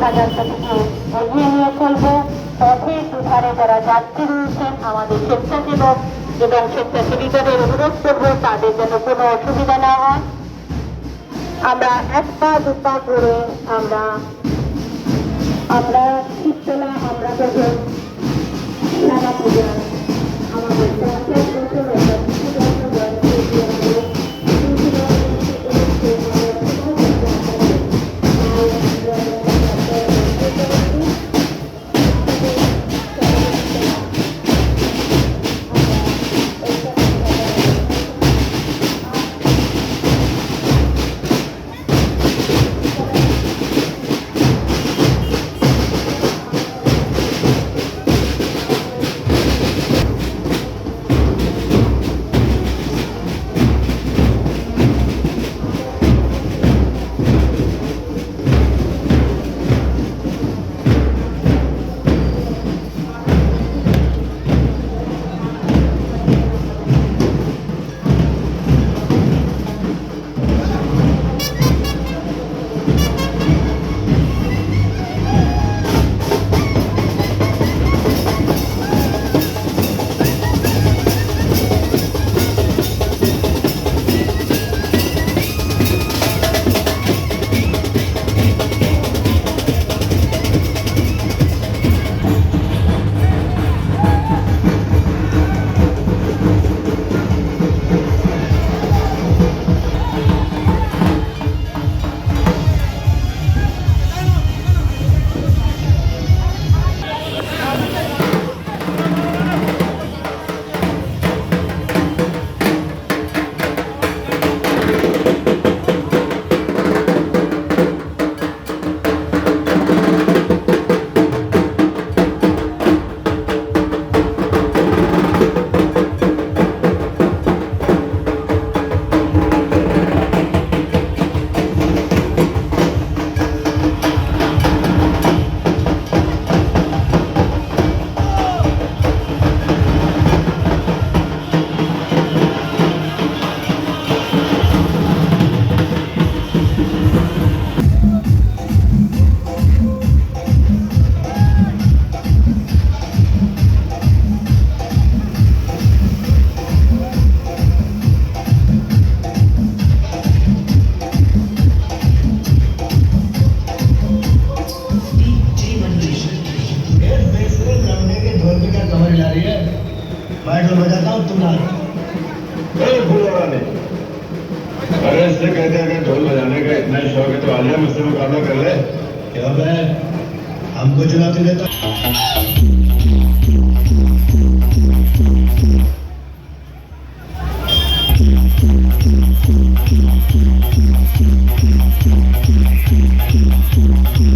বাজারটাকে এগিয়ে নিয়ে চলবো। পথে দুধারে যারা যাত্রী রয়েছেন আমাদের স্বেচ্ছাসেবক এবং স্বেচ্ছাসেবিকাদের অনুরোধ করবো তাদের যেন কোনো অসুবিধা না হয়। আমরা এক পা দু পা করে আমরা শীতলা আমরা তখন নানা পূজা আমাদের 50 বছর मैं ढोल बजाता हूँ तुम नाच। अरे इससे कहते हैं कि ढोल बजाने का इतना शौक है तो आजा मुझसे मुकाबला कर ले। क्या है हमको चुनौती देता Thank you.